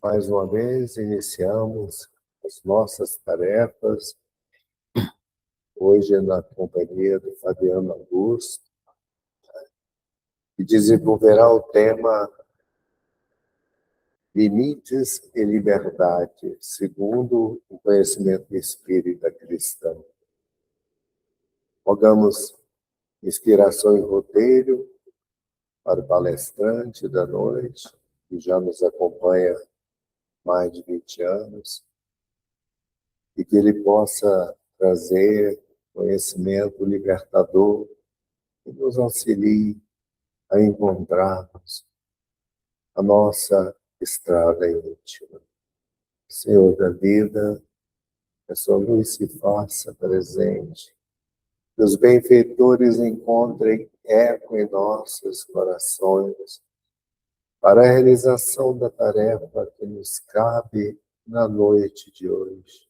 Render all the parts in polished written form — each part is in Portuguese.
Mais uma vez, iniciamos as nossas tarefas, hoje na companhia do Fabiano Augusto, que desenvolverá o tema Limites e Liberdade, segundo o conhecimento espírita cristão. Rogamos inspiração e roteiro para o palestrante da noite, que já nos acompanha há mais de 20 anos, e que ele possa trazer conhecimento libertador que nos auxilie a encontrarmos a nossa estrada íntima. Senhor da vida, que a sua luz se faça presente, que os benfeitores encontrem eco em nossos corações para a realização da tarefa que nos cabe na noite de hoje.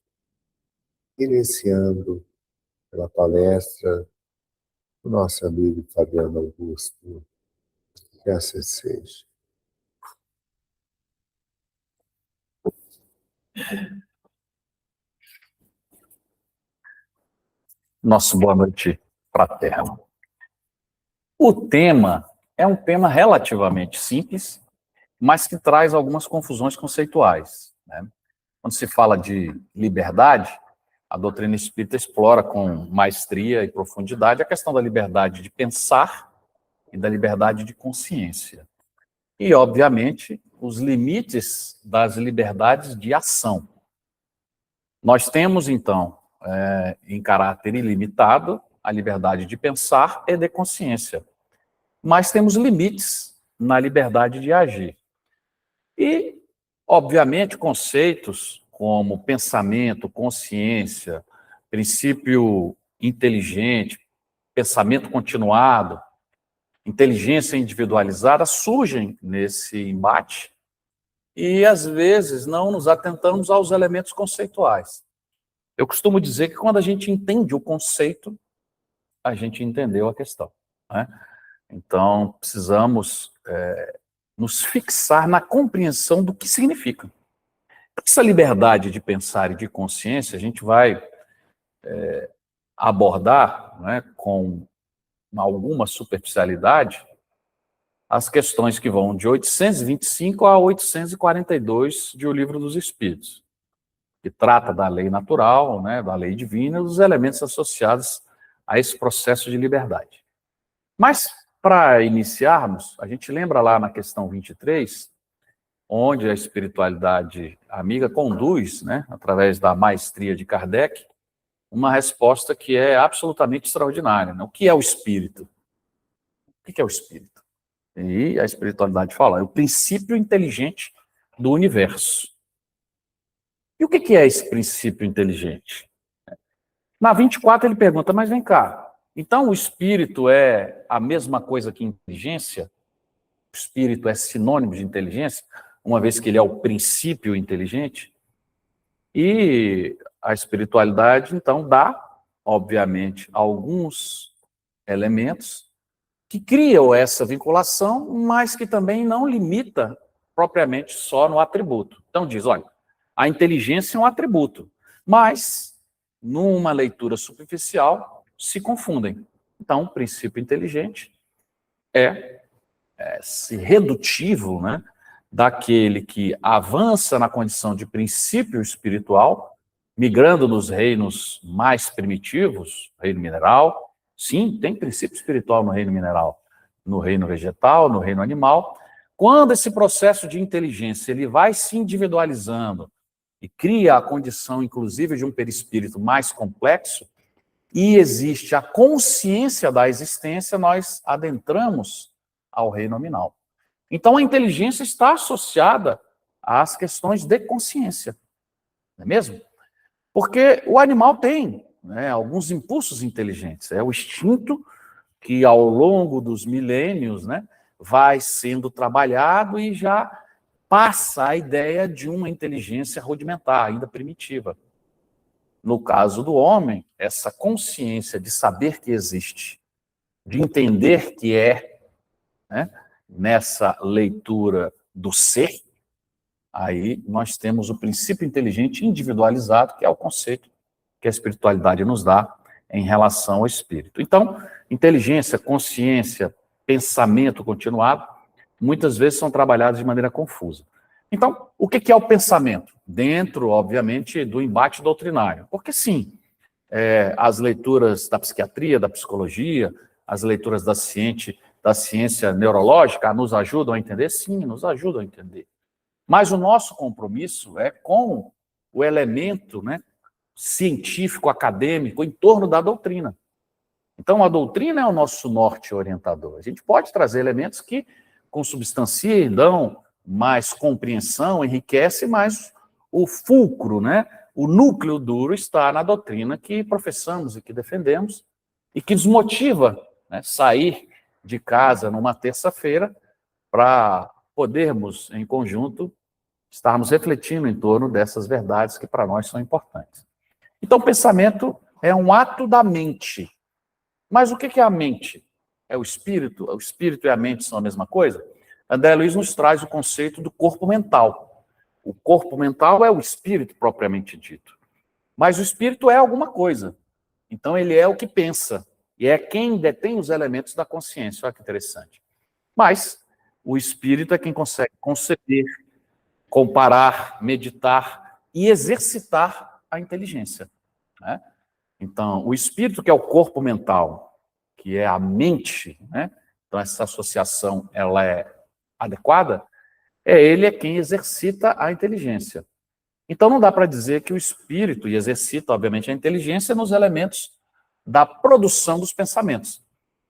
Iniciando pela palestra do nosso amigo Fabiano Augusto. Que assim seja. Nosso boa noite fraterno. O tema é um tema relativamente simples, mas que traz algumas confusões conceituais, né? Quando se fala de liberdade, a doutrina espírita explora com maestria e profundidade a questão da liberdade de pensar e da liberdade de consciência. E, obviamente, os limites das liberdades de ação. Nós temos, então, em caráter ilimitado, a liberdade de pensar e de consciência. Mas temos limites na liberdade de agir. E, obviamente, conceitos como pensamento, consciência, princípio inteligente, pensamento continuado, inteligência individualizada surgem nesse embate e, às vezes, não nos atentamos aos elementos conceituais. Eu costumo dizer que quando a gente entende o conceito, a gente entendeu a questão, né? Então, precisamos nos fixar na compreensão do que significa. Essa liberdade de pensar e de consciência, a gente vai abordar, né, com alguma superficialidade as questões que vão de 825 a 842 de O Livro dos Espíritos, que trata da lei natural, né, da lei divina e dos elementos associados a esse processo de liberdade. Mas, para iniciarmos, a gente lembra lá na questão 23, onde a espiritualidade amiga conduz, né, através da maestria de Kardec, uma resposta que é absolutamente extraordinária, né? O que é o espírito? O que é o espírito? E a espiritualidade fala, é o princípio inteligente do universo. E o que é esse princípio inteligente? Na 24 ele pergunta, mas vem cá, então o espírito é a mesma coisa que inteligência? O espírito é sinônimo de inteligência, uma vez que ele é o princípio inteligente? E a espiritualidade, então, dá, obviamente, alguns elementos que criam essa vinculação, mas que também não limita propriamente só no atributo. Então diz, olha, a inteligência é um atributo, mas, numa leitura superficial, se confundem. Então, o princípio inteligente é esse redutivo, né, daquele que avança na condição de princípio espiritual, migrando nos reinos mais primitivos, reino mineral. Sim, tem princípio espiritual no reino mineral, no reino vegetal, no reino animal. Quando esse processo de inteligência ele vai se individualizando e cria a condição, inclusive, de um perispírito mais complexo, e existe a consciência da existência, nós adentramos ao reino nominal. Então, a inteligência está associada às questões de consciência, não é mesmo? Porque o animal tem, né, alguns impulsos inteligentes. É o instinto que, ao longo dos milênios, né, vai sendo trabalhado e já passa a ideia de uma inteligência rudimentar, ainda primitiva. No caso do homem, essa consciência de saber que existe, de entender que é, né, nessa leitura do ser, aí nós temos o princípio inteligente individualizado, que é o conceito que a espiritualidade nos dá em relação ao espírito. Então, inteligência, consciência, pensamento continuado, muitas vezes são trabalhados de maneira confusa. Então, o que é o pensamento? Dentro, obviamente, do embate doutrinário. Porque, sim, as leituras da psiquiatria, da psicologia, as leituras da ciência neurológica nos ajudam a entender? Sim, nos ajudam a entender. Mas o nosso compromisso é com o elemento, né, científico, acadêmico, em torno da doutrina. Então, a doutrina é o nosso norte orientador. A gente pode trazer elementos que consubstanciam, dão mais compreensão, enriquece, mas o fulcro, né, o núcleo duro está na doutrina que professamos e que defendemos e que nos motiva, né, sair de casa numa terça-feira para podermos, em conjunto, estarmos refletindo em torno dessas verdades que para nós são importantes. Então, o pensamento é um ato da mente. Mas o que é a mente? É o espírito? O espírito e a mente são a mesma coisa? André Luiz nos traz o conceito do corpo mental. O corpo mental é o espírito propriamente dito. Mas o espírito é alguma coisa. Então, ele é o que pensa. E é quem detém os elementos da consciência. Olha que interessante. Mas o espírito é quem consegue conceber, comparar, meditar e exercitar a inteligência, né? Então, o espírito, que é o corpo mental, que é a mente, né? Então, essa associação ela é adequada, ele é quem exercita a inteligência. Então, não dá para dizer que o espírito exercita, obviamente, a inteligência nos elementos da produção dos pensamentos.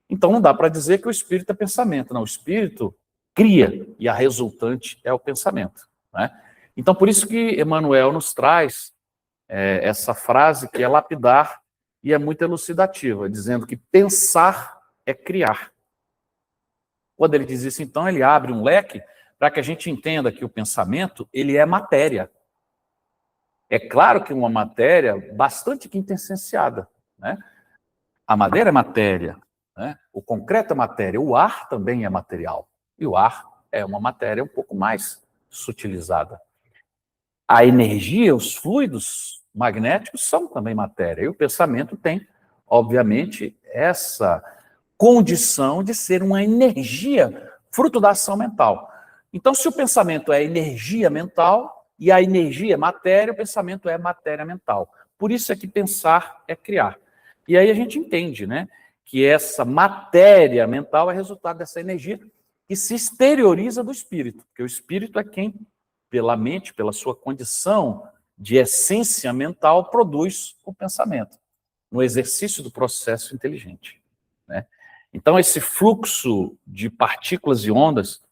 Então, não dá para dizer que o espírito é pensamento. Não, o espírito cria e a resultante é o pensamento, né? Então, por isso que Emmanuel nos traz essa frase que é lapidar e é muito elucidativa, dizendo que pensar é criar. Quando ele diz isso, então, ele abre um leque para que a gente entenda que o pensamento, ele é matéria. É claro que uma matéria bastante quintessenciada, né? A madeira é matéria, né? O concreto é matéria, o ar também é material. E o ar é uma matéria um pouco mais sutilizada. A energia, os fluidos magnéticos são também matéria. E o pensamento tem, obviamente, essa condição de ser uma energia fruto da ação mental. Então, se o pensamento é energia mental e a energia é matéria, o pensamento é matéria mental. Por isso é que pensar é criar. E aí a gente entende, né, que essa matéria mental é resultado dessa energia que se exterioriza do espírito, porque o espírito é quem, pela mente, pela sua condição de essência mental, produz o pensamento, no exercício do processo inteligente, né? Então, esse fluxo de partículas e ondas,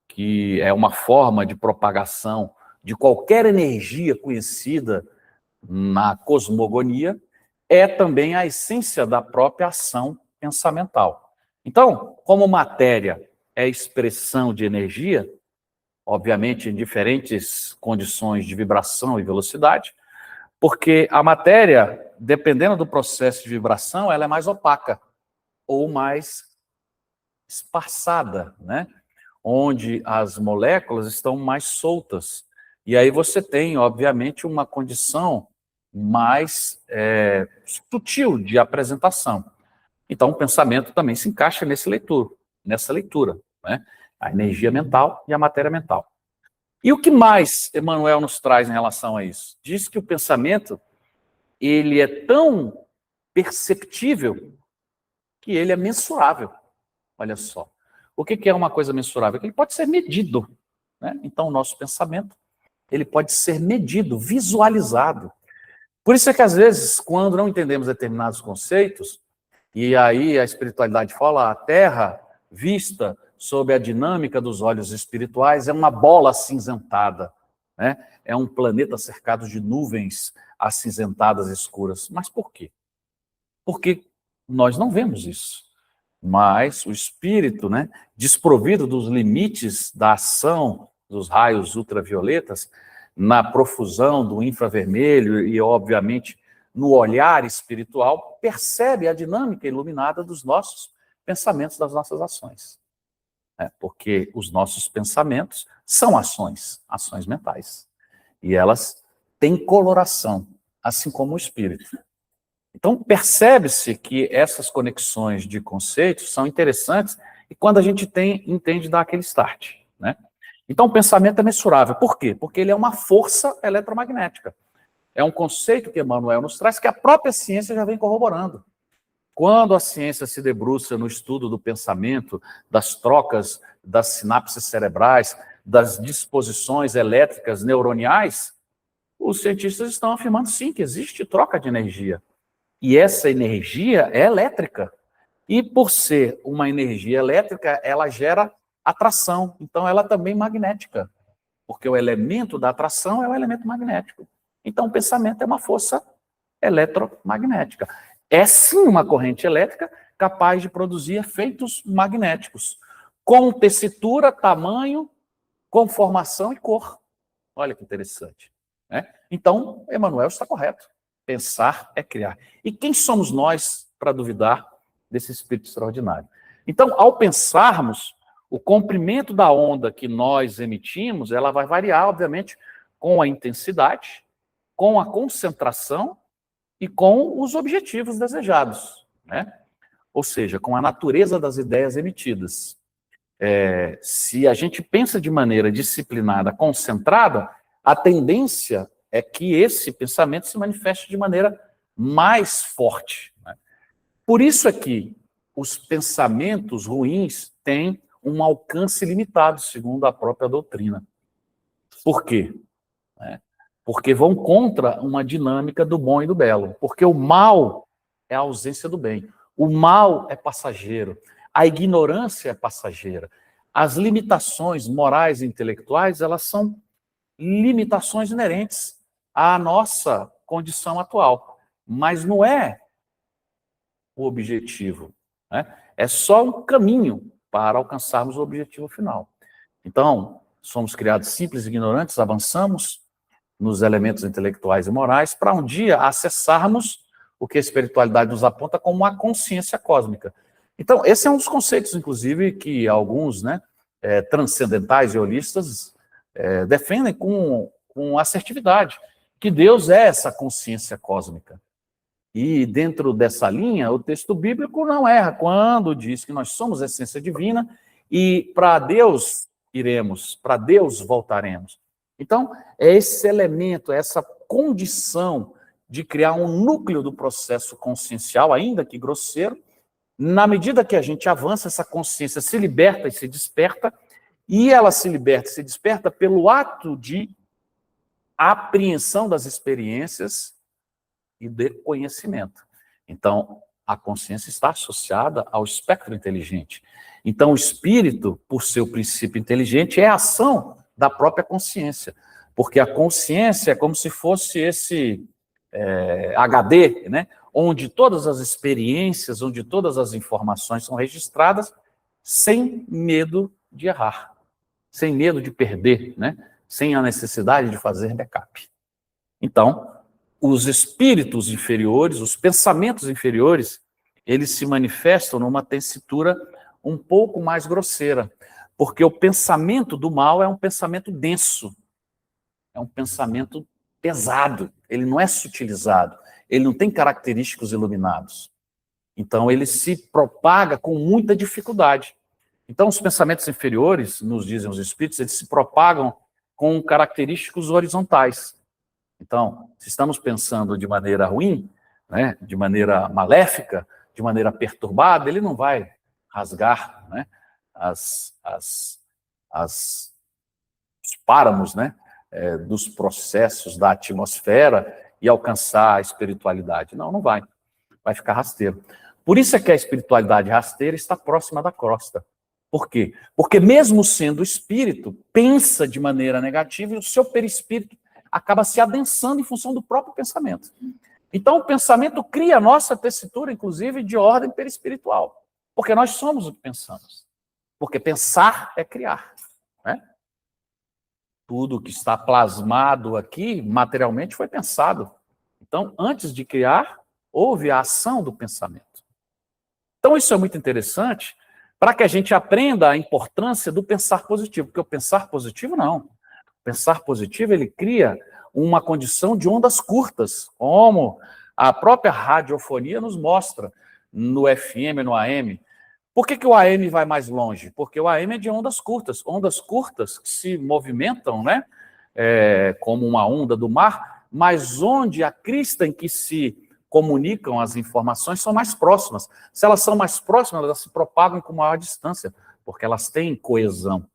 que é uma forma de propagação de qualquer energia conhecida na cosmogonia, é também a essência da própria ação pensamental. Então, como matéria é expressão de energia, obviamente em diferentes condições de vibração e velocidade, porque a matéria, dependendo do processo de vibração, ela é mais opaca ou mais esparçada, né? Onde as moléculas estão mais soltas. E aí você tem, obviamente, uma condição mais sutil de apresentação. Então, o pensamento também se encaixa nessa leitura, né? A energia mental e a matéria mental. E o que mais Emmanuel nos traz em relação a isso? Diz que o pensamento, ele é tão perceptível que ele é mensurável. Olha só. O que é uma coisa mensurável? Que ele pode ser medido, né? Então, o nosso pensamento, ele pode ser medido, visualizado. Por isso é que, às vezes, quando não entendemos determinados conceitos, e aí a espiritualidade fala, a Terra, vista sob a dinâmica dos olhos espirituais, é uma bola acinzentada, né? É um planeta cercado de nuvens acinzentadas escuras. Mas por quê? Porque nós não vemos isso. Mas o espírito, né, desprovido dos limites da ação dos raios ultravioletas, na profusão do infravermelho e, obviamente, no olhar espiritual, percebe a dinâmica iluminada dos nossos pensamentos, das nossas ações. né? Porque os nossos pensamentos são ações mentais. E elas têm coloração, assim como o espírito. Então, percebe-se que essas conexões de conceitos são interessantes e quando a gente entende dar aquele start, né? Então, o pensamento é mensurável. Por quê? Porque ele é uma força eletromagnética. É um conceito que Emmanuel nos traz que a própria ciência já vem corroborando. Quando a ciência se debruça no estudo do pensamento, das trocas das sinapses cerebrais, das disposições elétricas neuroniais, os cientistas estão afirmando sim que existe troca de energia. E essa energia é elétrica. E por ser uma energia elétrica, ela gera atração. Então, ela também é magnética. Porque o elemento da atração é o elemento magnético. Então, o pensamento é uma força eletromagnética. É sim uma corrente elétrica capaz de produzir efeitos magnéticos, com tessitura, tamanho, conformação e cor. Olha que interessante, né? Então, Emmanuel está correto. Pensar é criar. E quem somos nós para duvidar desse espírito extraordinário? Então, ao pensarmos, o comprimento da onda que nós emitimos, ela vai variar, obviamente, com a intensidade, com a concentração e com os objetivos desejados, né? Ou seja, com a natureza das ideias emitidas. Se a gente pensa de maneira disciplinada, concentrada, a tendência é que esse pensamento se manifeste de maneira mais forte, né? Por isso é que os pensamentos ruins têm um alcance limitado, segundo a própria doutrina. Por quê? Porque vão contra uma dinâmica do bom e do belo. Porque o mal é a ausência do bem. O mal é passageiro. A ignorância é passageira. As limitações morais e intelectuais, elas são limitações inerentes à nossa condição atual. Mas não é o objetivo, né? É só um caminho para alcançarmos o objetivo final. Então, somos criados simples e ignorantes, avançamos nos elementos intelectuais e morais, para um dia acessarmos o que a espiritualidade nos aponta como uma consciência cósmica. Então, esse é um dos conceitos, inclusive, que alguns, né, transcendentais e holistas defendem com assertividade, que Deus é essa consciência cósmica. E dentro dessa linha, o texto bíblico não erra quando diz que nós somos a essência divina e para Deus iremos, para Deus voltaremos. Então, é esse elemento, essa condição de criar um núcleo do processo consciencial, ainda que grosseiro. Na medida que a gente avança, essa consciência se liberta e se desperta, e ela se liberta e se desperta pelo ato de apreensão das experiências e de conhecimento. Então, a consciência está associada ao espectro inteligente. Então, o espírito, por seu princípio inteligente, é a ação da própria consciência, porque a consciência é como se fosse esse HD, né? Onde todas as experiências, onde todas as informações são registradas sem medo de errar, sem medo de perder, né? Sem a necessidade de fazer backup. Então, os espíritos inferiores, os pensamentos inferiores, eles se manifestam numa tessitura um pouco mais grosseira, porque o pensamento do mal é um pensamento denso, é um pensamento pesado, ele não é sutilizado, ele não tem característicos iluminados. Então, ele se propaga com muita dificuldade. Então, os pensamentos inferiores, nos dizem os espíritos, eles se propagam com característicos horizontais. Então, se estamos pensando de maneira ruim, né, de maneira maléfica, de maneira perturbada, ele não vai rasgar, né, os páramos, né, dos processos da atmosfera e alcançar a espiritualidade. Não, não vai. Vai ficar rasteiro. Por isso é que a espiritualidade rasteira está próxima da crosta. Por quê? Porque mesmo sendo espírito, pensa de maneira negativa e o seu perispírito acaba se adensando em função do próprio pensamento. Então, o pensamento cria a nossa tessitura, inclusive, de ordem perispiritual. Porque nós somos o que pensamos. Porque pensar é criar, né? Tudo que está plasmado aqui, materialmente, foi pensado. Então, antes de criar, houve a ação do pensamento. Então, isso é muito interessante, para que a gente aprenda a importância do pensar positivo, porque o pensar positivo não. O pensar positivo, ele cria uma condição de ondas curtas, como a própria radiofonia nos mostra, no FM, no AM. Por que o AM vai mais longe? Porque o AM é de ondas curtas que se movimentam, né, como uma onda do mar, mas onde a crista em que se comunicam as informações são mais próximas. Se elas são mais próximas, elas se propagam com maior distância, porque elas têm coesão.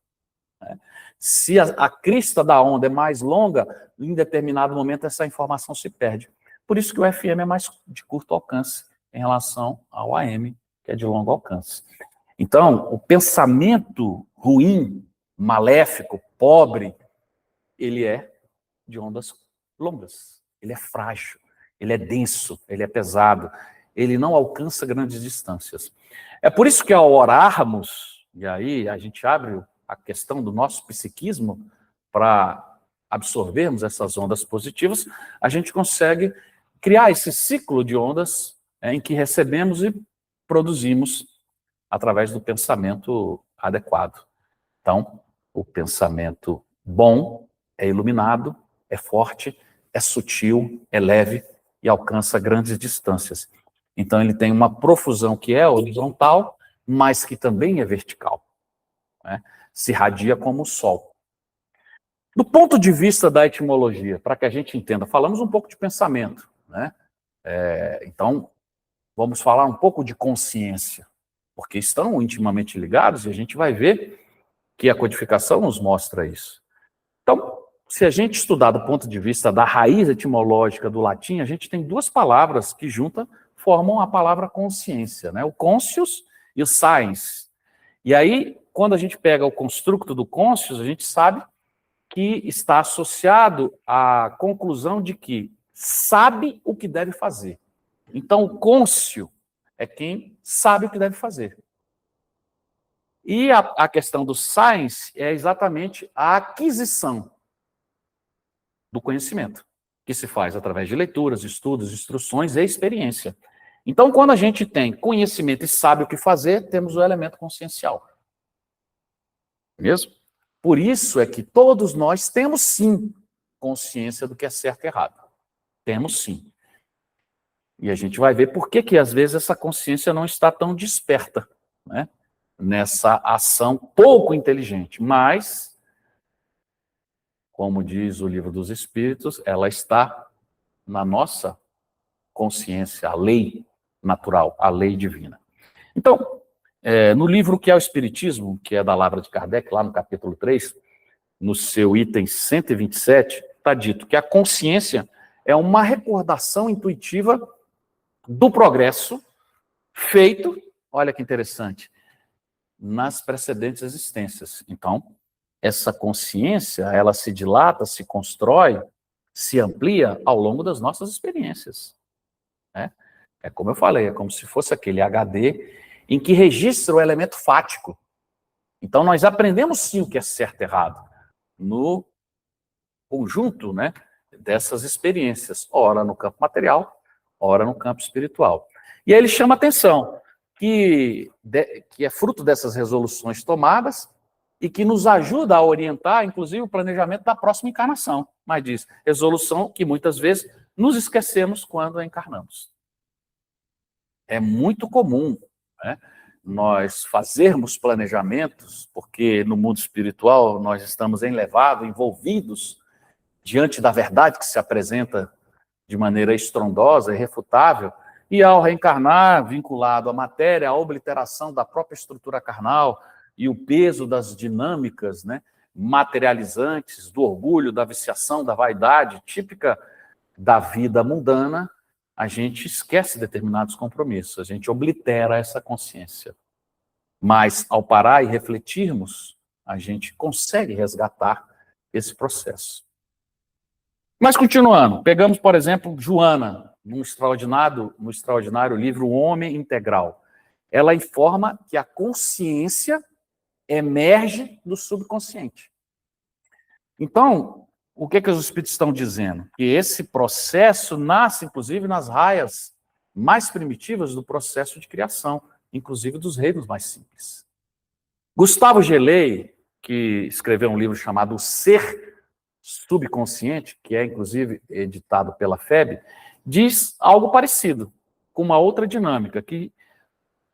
Né? Se a crista da onda é mais longa, em determinado momento essa informação se perde. Por isso que o FM é mais de curto alcance em relação ao AM, que é de longo alcance. Então, o pensamento ruim, maléfico, pobre, ele é de ondas longas, ele é frágil, ele é denso, ele é pesado, ele não alcança grandes distâncias. É por isso que ao orarmos, e aí a gente abre a questão do nosso psiquismo para absorvermos essas ondas positivas, a gente consegue criar esse ciclo de ondas em que recebemos e produzimos através do pensamento adequado. Então, o pensamento bom é iluminado, é forte, é sutil, é leve e alcança grandes distâncias. Então, ele tem uma profusão que é horizontal, mas que também é vertical. Né? Se irradia como o sol. Do ponto de vista da etimologia, para que a gente entenda, falamos um pouco de pensamento. Né? Então, vamos falar um pouco de consciência, porque estão intimamente ligados e a gente vai ver que a codificação nos mostra isso. Então, se a gente estudar do ponto de vista da raiz etimológica do latim, a gente tem duas palavras que juntas formam a palavra consciência, né? O conscius e o sciens. E aí, quando a gente pega o construto do conscius, a gente sabe que está associado à conclusão de que sabe o que deve fazer. Então, o cônscio é quem sabe o que deve fazer. E a questão do science é exatamente a aquisição do conhecimento, que se faz através de leituras, estudos, instruções e experiência. Então, quando a gente tem conhecimento e sabe o que fazer, temos o elemento consciencial. Mesmo? Por isso é que todos nós temos, sim, consciência do que é certo e errado. Temos, sim. E a gente vai ver por que às vezes, essa consciência não está tão desperta, né? Nessa ação pouco inteligente. Mas, como diz o Livro dos Espíritos, ela está na nossa consciência, a lei natural, a lei divina. Então, no livro que é o Espiritismo, que é da Lavra de Kardec, lá no capítulo 3, no seu item 127, está dito que a consciência é uma recordação intuitiva do progresso feito, olha que interessante, nas precedentes existências. Então, essa consciência, ela se dilata, se constrói, se amplia ao longo das nossas experiências. Né? É como eu falei, é como se fosse aquele HD em que registra o elemento fático. Então, nós aprendemos sim o que é certo e errado no conjunto, né, dessas experiências, ora no campo material, ora no campo espiritual. E aí ele chama a atenção que é fruto dessas resoluções tomadas e que nos ajuda a orientar, inclusive, o planejamento da próxima encarnação. Mas diz, resolução que muitas vezes nos esquecemos quando a encarnamos. É muito comum, né, nós fazermos planejamentos, porque no mundo espiritual nós estamos envolvidos diante da verdade que se apresenta de maneira estrondosa, irrefutável, e ao reencarnar, vinculado à matéria, à obliteração da própria estrutura carnal e o peso das dinâmicas, né, materializantes, do orgulho, da viciação, da vaidade, típica da vida mundana, a gente esquece determinados compromissos, a gente oblitera essa consciência. Mas, ao parar e refletirmos, a gente consegue resgatar esse processo. Mas, continuando, pegamos, por exemplo, Joana, no extraordinário livro O Homem Integral. Ela informa que a consciência emerge do subconsciente. Então, o que os espíritos estão dizendo? Que esse processo nasce, inclusive, nas raias mais primitivas do processo de criação, inclusive dos reinos mais simples. Gustavo Gelei, que escreveu um livro chamado O Ser Subconsciente, que é inclusive editado pela FEB, diz algo parecido, com uma outra dinâmica, que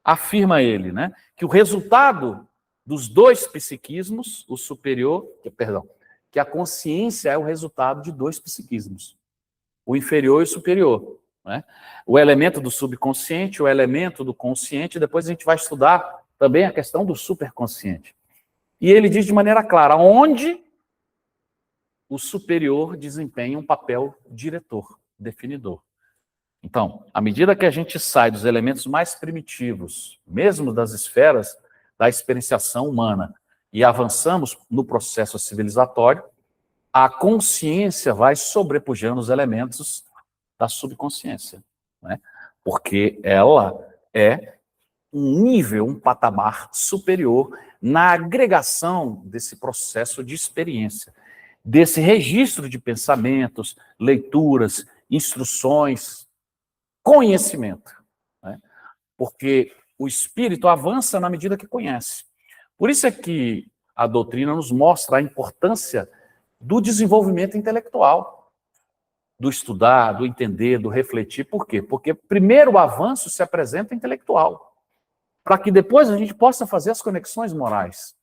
afirma ele, né, que o resultado dos dois psiquismos, o superior, que a consciência é o resultado de dois psiquismos, o inferior e o superior, né? O elemento do subconsciente, o elemento do consciente, depois a gente vai estudar também a questão do superconsciente. E ele diz de maneira clara, onde o superior desempenha um papel diretor, definidor. Então, à medida que a gente sai dos elementos mais primitivos, mesmo das esferas da experienciação humana, e avançamos no processo civilizatório, a consciência vai sobrepujando os elementos da subconsciência, né? Porque ela é um nível, um patamar superior na agregação desse processo de experiência, desse registro de pensamentos, leituras, instruções, conhecimento, né? Porque o espírito avança na medida que conhece. Por isso é que a doutrina nos mostra a importância do desenvolvimento intelectual, do estudar, do entender, do refletir. Por quê? Porque primeiro o avanço se apresenta intelectual, para que depois a gente possa fazer as conexões morais.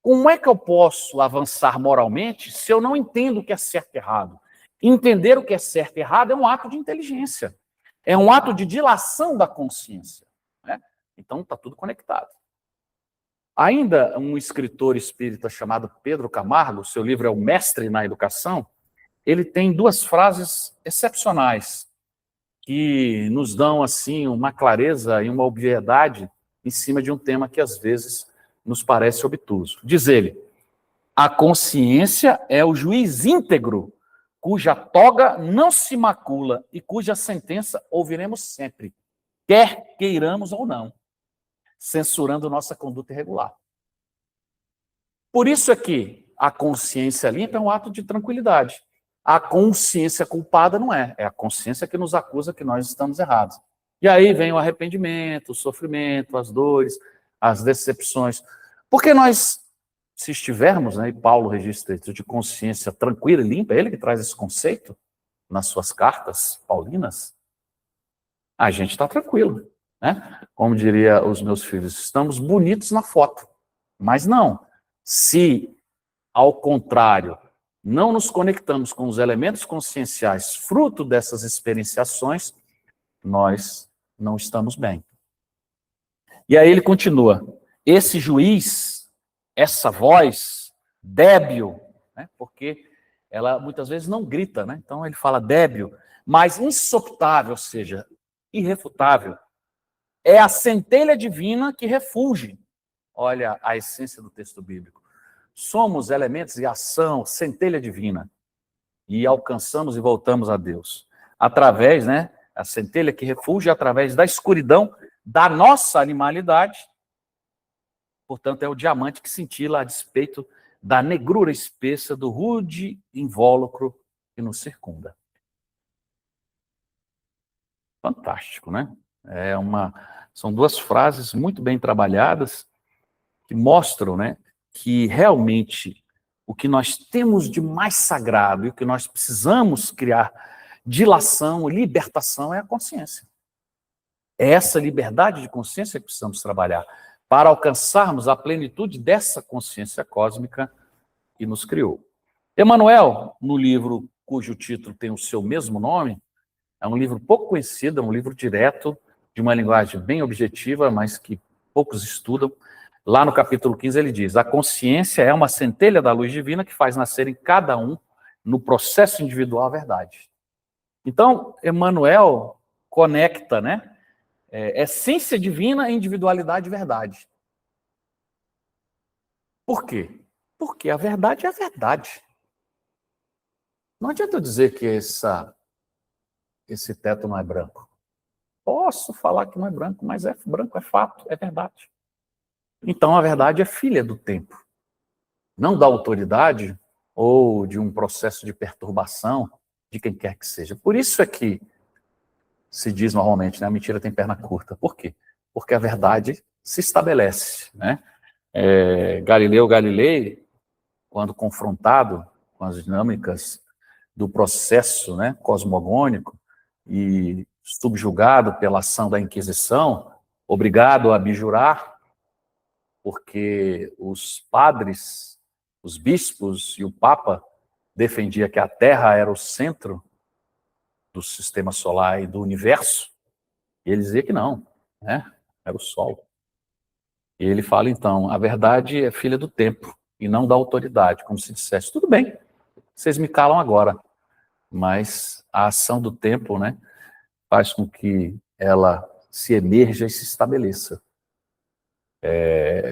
Como é que eu posso avançar moralmente se eu não entendo o que é certo e errado? Entender o que é certo e errado é um ato de inteligência. É um ato de dilação da consciência, né? Então, está tudo conectado. Ainda um escritor espírita chamado Pedro Camargo, seu livro é O Mestre na Educação, ele tem duas frases excepcionais que nos dão assim uma clareza e uma obviedade em cima de um tema que às vezes nos parece obtuso. Diz ele, a consciência é o juiz íntegro, cuja toga não se macula e cuja sentença ouviremos sempre, quer queiramos ou não, censurando nossa conduta irregular. Por isso é que a consciência limpa é um ato de tranquilidade. A consciência culpada não é, é a consciência que nos acusa que nós estamos errados. E aí vem o arrependimento, o sofrimento, as dores, as decepções. Porque nós, se estivermos, né, e Paulo registra isso, de consciência tranquila e limpa, é ele que traz esse conceito nas suas cartas paulinas, a gente está tranquilo, né? Como diria os meus filhos, estamos bonitos na foto, mas não. Se, ao contrário, não nos conectamos com os elementos conscienciais fruto dessas experienciações, nós não estamos bem. E aí ele continua, esse juiz, essa voz débil, né, porque ela muitas vezes não grita, né? Então ele fala débil, mas insoptável, ou seja, irrefutável, é a centelha divina que refulge. Olha a essência do texto bíblico. Somos elementos de ação, centelha divina, e alcançamos e voltamos a Deus. Através, né, a centelha que refulge através da escuridão da nossa animalidade, portanto é o diamante que cintila a despeito da negrura espessa do rude invólucro que nos circunda. Fantástico, né? São duas frases muito bem trabalhadas que mostram, né, que realmente o que nós temos de mais sagrado e o que nós precisamos criar dilação, libertação é a consciência. É essa liberdade de consciência que precisamos trabalhar para alcançarmos a plenitude dessa consciência cósmica que nos criou. Emmanuel, no livro cujo título tem o seu mesmo nome, é um livro pouco conhecido, é um livro direto, de uma linguagem bem objetiva, mas que poucos estudam. Lá no capítulo 15 ele diz, a consciência é uma centelha da luz divina que faz nascer em cada um, no processo individual, a verdade. Então, Emmanuel conecta, né? Essência divina, individualidade e verdade. Por quê? Porque a verdade é a verdade. Não adianta eu dizer que esse teto não é branco. Posso falar que não é branco, mas é branco, é fato, é verdade. Então, a verdade é filha do tempo, não da autoridade ou de um processo de perturbação de quem quer que seja. Por isso é que se diz normalmente, né, a mentira tem perna curta. Por quê? Porque a verdade se estabelece, né? Galileu Galilei, quando confrontado com as dinâmicas do processo, né, cosmogônico e subjugado pela ação da Inquisição, obrigado a abjurar, porque os padres, os bispos e o Papa defendiam que a Terra era o centro do sistema solar e do universo, e ele dizia que não, né? Era o Sol. E ele fala, então, a verdade é filha do tempo e não da autoridade, como se dissesse, tudo bem, vocês me calam agora, mas a ação do tempo, né, faz com que ela se emerja e se estabeleça.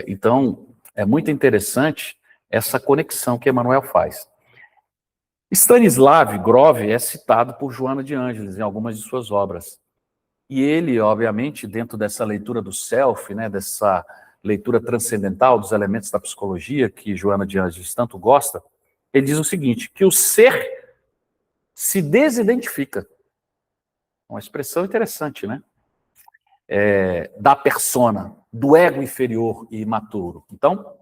Então, é muito interessante essa conexão que Emmanuel faz. Stanislav Grof é citado por Joana de Ângeles em algumas de suas obras. E ele, obviamente, dentro dessa leitura do self, né, dessa leitura transcendental dos elementos da psicologia, que Joana de Ângeles tanto gosta, ele diz o seguinte, que o ser se desidentifica. Uma expressão interessante, né? Da persona, do ego inferior e imaturo. Então,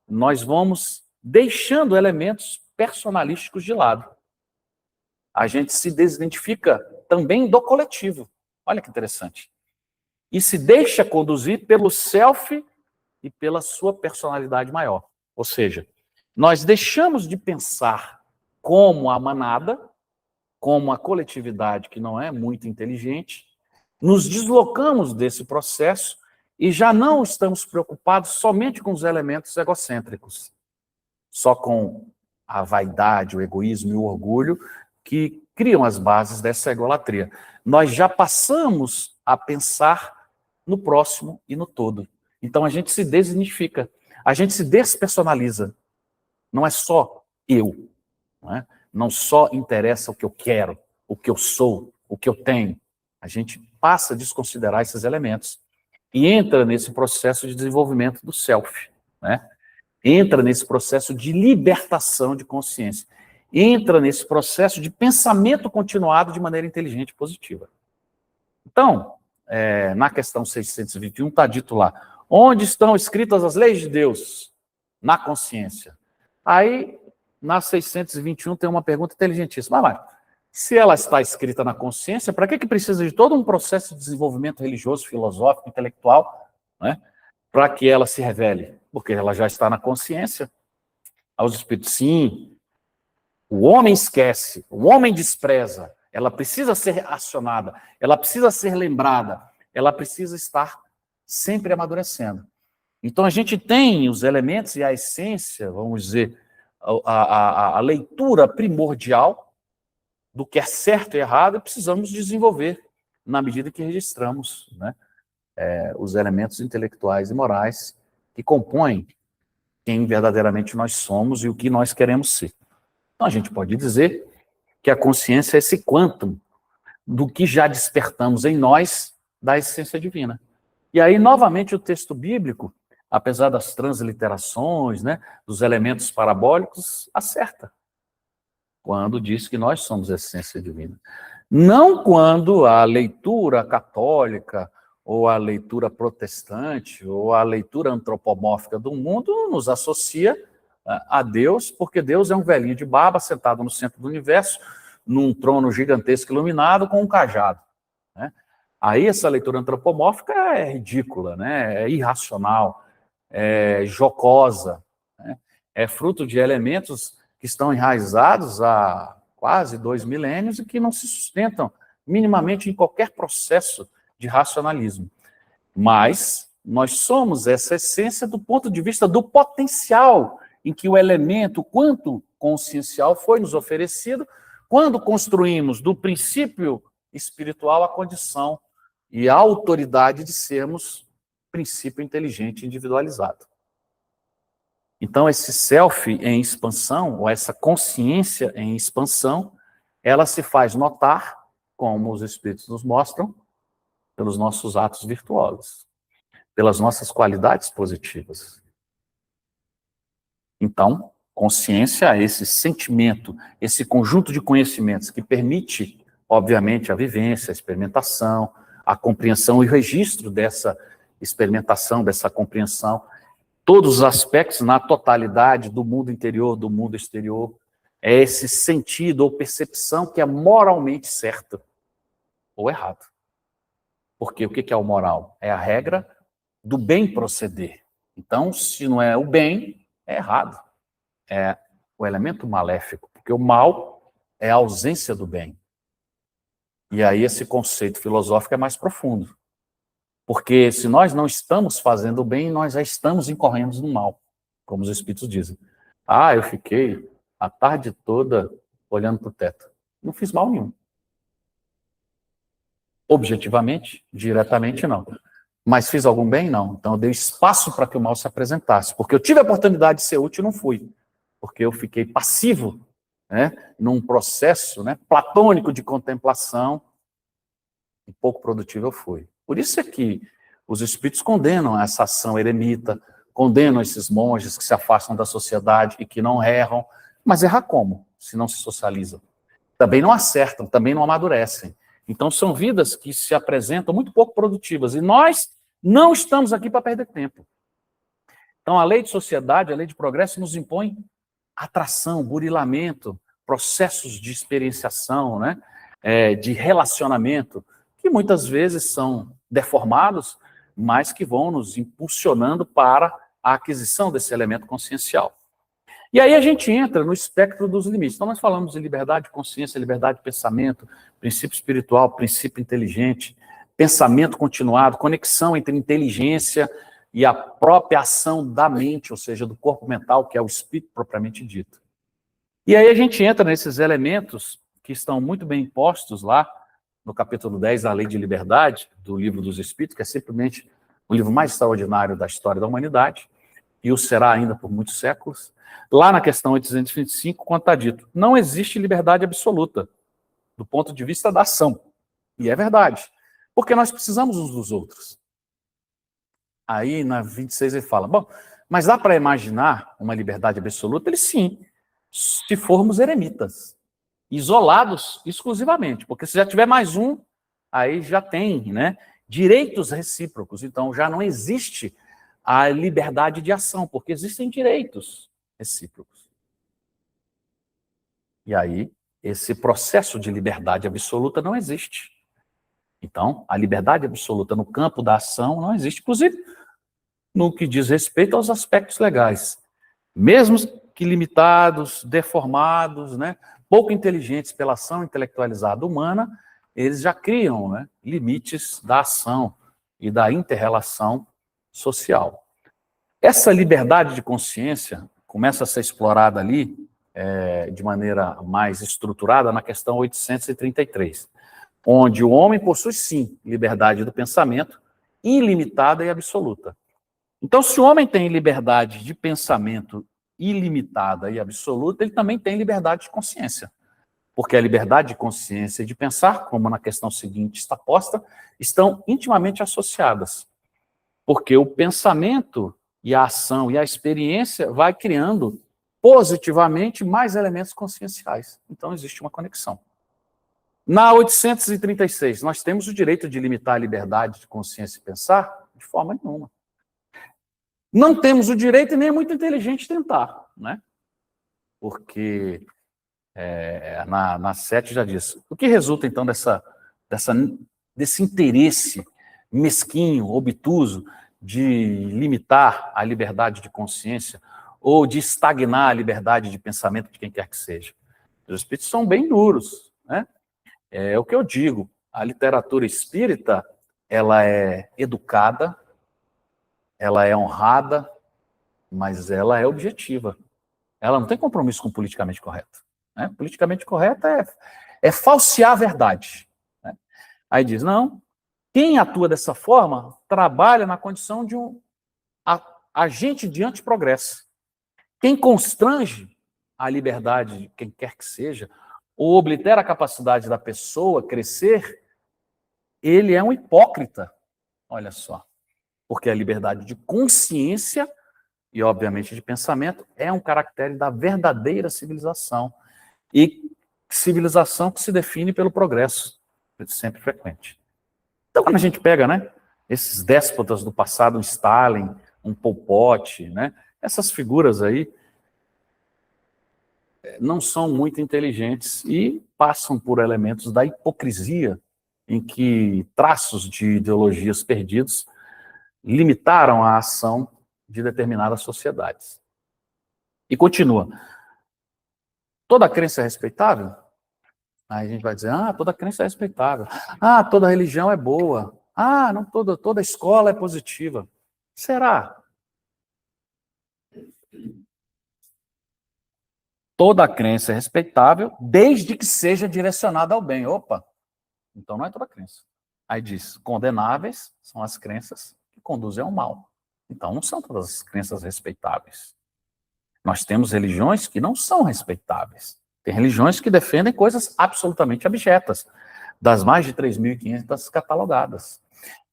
nós vamos deixando elementos personalísticos de lado. A gente se desidentifica também do coletivo. Olha que interessante. E se deixa conduzir pelo self e pela sua personalidade maior. Ou seja, nós deixamos de pensar como a manada, como a coletividade que não é muito inteligente, nos deslocamos desse processo e já não estamos preocupados somente com os elementos egocêntricos, só com a vaidade, o egoísmo e o orgulho que criam as bases dessa egolatria. Nós já passamos a pensar no próximo e no todo. Então a gente se desidentifica, a gente se despersonaliza. Não é só eu, não é? Não só interessa o que eu quero, o que eu sou, o que eu tenho. A gente passa a desconsiderar esses elementos e entra nesse processo de desenvolvimento do self, né? Entra nesse processo de libertação de consciência, entra nesse processo de pensamento continuado de maneira inteligente e positiva. Então, na questão 621 está dito lá, onde estão escritas as leis de Deus? Na consciência. Aí, na 621 tem uma pergunta inteligentíssima. Mas, se ela está escrita na consciência, para que precisa de todo um processo de desenvolvimento religioso, filosófico, intelectual, né, para que ela se revele? Porque ela já está na consciência. Aos espíritos, sim, o homem esquece, o homem despreza, ela precisa ser acionada, ela precisa ser lembrada, ela precisa estar sempre amadurecendo. Então a gente tem os elementos e a essência, vamos dizer, a leitura primordial do que é certo e errado, e precisamos desenvolver na medida que registramos, né, os elementos intelectuais e morais que compõem quem verdadeiramente nós somos e o que nós queremos ser. Então a gente pode dizer que a consciência é esse quantum do que já despertamos em nós da essência divina. E aí, novamente, o texto bíblico, apesar das transliterações, né, dos elementos parabólicos, acerta quando diz que nós somos a essência divina. Não quando a leitura católica, ou a leitura protestante, ou a leitura antropomórfica do mundo nos associa a Deus, porque Deus é um velhinho de barba sentado no centro do universo, num trono gigantesco iluminado com um cajado, né? Aí essa leitura antropomórfica é ridícula, né? É irracional, é jocosa, né? É fruto de elementos que estão enraizados há quase 2 milênios e que não se sustentam minimamente em qualquer processo de racionalismo. Mas nós somos essa essência do ponto de vista do potencial em que o elemento, quanto consciencial, foi nos oferecido quando construímos do princípio espiritual a condição e a autoridade de sermos princípio inteligente individualizado. Então, esse self em expansão, ou essa consciência em expansão, ela se faz notar, como os espíritos nos mostram, pelos nossos atos virtuosos, pelas nossas qualidades positivas. Então, consciência é esse sentimento, esse conjunto de conhecimentos que permite, obviamente, a vivência, a experimentação, a compreensão e o registro dessa experimentação, dessa compreensão. todos os aspectos, na totalidade do mundo interior, do mundo exterior, é esse sentido ou percepção que é moralmente certa ou errado. Porque o que é o moral? É a regra do bem proceder. Então, se não é o bem, é errado. É o elemento maléfico, porque o mal é a ausência do bem. E aí esse conceito filosófico é mais profundo. Porque se nós não estamos fazendo o bem, nós já estamos incorrendo no mal, como os espíritos dizem. Ah, eu fiquei a tarde toda olhando para o teto. Não fiz mal nenhum. Objetivamente, diretamente, não. Mas fiz algum bem? Não. Então eu dei espaço para que o mal se apresentasse. Porque eu tive a oportunidade de ser útil e não fui. Porque eu fiquei passivo, né, num processo, né, platônico de contemplação, e pouco produtivo eu fui. Por isso é que os espíritos condenam essa ação eremita, condenam esses monges que se afastam da sociedade e que não erram. Mas errar como? Se não se socializam. Também não acertam, também não amadurecem. Então são vidas que se apresentam muito pouco produtivas. E nós não estamos aqui para perder tempo. Então a lei de sociedade, a lei de progresso nos impõe atração, burilamento, processos de experienciação, né, de relacionamento, que muitas vezes são deformados, mas que vão nos impulsionando para a aquisição desse elemento consciencial. E aí a gente entra no espectro dos limites. Então nós falamos de liberdade de consciência, liberdade de pensamento, princípio espiritual, princípio inteligente, pensamento continuado, conexão entre inteligência e a própria ação da mente, ou seja, do corpo mental, que é o espírito propriamente dito. E aí a gente entra nesses elementos que estão muito bem impostos lá no capítulo 10 da Lei de Liberdade, do Livro dos Espíritos, que é simplesmente o livro mais extraordinário da história da humanidade, e o será ainda por muitos séculos. Lá na questão 825, quando está dito, não existe liberdade absoluta do ponto de vista da ação. E é verdade, porque nós precisamos uns dos outros. Aí na 26 ele fala, bom, mas dá para imaginar uma liberdade absoluta? Ele sim, se formos eremitas, isolados exclusivamente, porque se já tiver mais um, aí já tem, né, direitos recíprocos, então já não existe a liberdade de ação, porque existem direitos recíprocos. E aí, esse processo de liberdade absoluta não existe. Então, a liberdade absoluta no campo da ação não existe, inclusive no que diz respeito aos aspectos legais. Mesmo que limitados, deformados, né, pouco inteligentes pela ação intelectualizada humana, eles já criam, né, limites da ação e da inter-relação social. Essa liberdade de consciência começa a ser explorada ali de maneira mais estruturada na questão 833, onde o homem possui, sim, liberdade do pensamento ilimitada e absoluta. Então, se o homem tem liberdade de pensamento ilimitada e absoluta, ele também tem liberdade de consciência. Porque a liberdade de consciência e de pensar, como na questão seguinte está posta, estão intimamente associadas. Porque o pensamento e a ação e a experiência vai criando positivamente mais elementos conscienciais. Então existe uma conexão. Na 836, nós temos o direito de limitar a liberdade de consciência e pensar? De forma nenhuma. Não temos o direito e nem é muito inteligente tentar, né? Porque na 7 já diz. O que resulta, então, desse interesse mesquinho, obtuso, de limitar a liberdade de consciência ou de estagnar a liberdade de pensamento de quem quer que seja? Os espíritos são bem duros, né? É o que eu digo, a literatura espírita, ela é educada, ela é honrada, mas ela é objetiva. Ela não tem compromisso com o politicamente correto. Né? Politicamente correto é falsear a verdade. Né? Aí diz, não, quem atua dessa forma trabalha na condição de um agente de antiprogresso. Quem constrange a liberdade de quem quer que seja, ou oblitera a capacidade da pessoa crescer, ele é um hipócrita. Olha só. Porque a liberdade de consciência e, obviamente, de pensamento é um caractere da verdadeira civilização. E civilização que se define pelo progresso, sempre frequente. Então, quando a gente pega, né, esses déspotas do passado, um Stalin, um Pol Pot, né? Essas figuras aí não são muito inteligentes e passam por elementos da hipocrisia, em que traços de ideologias perdidos limitaram a ação de determinadas sociedades. E continua. Toda crença é respeitável? Aí a gente vai dizer, toda crença é respeitável. Toda religião é boa. Não, toda escola é positiva. Será? Toda crença é respeitável, desde que seja direcionada ao bem. Opa, então não é toda crença. Aí diz, condenáveis são as crenças que conduzem ao mal. Então não são todas as crenças respeitáveis. Nós temos religiões que não são respeitáveis. Tem religiões que defendem coisas absolutamente abjetas, das mais de 3.500 catalogadas.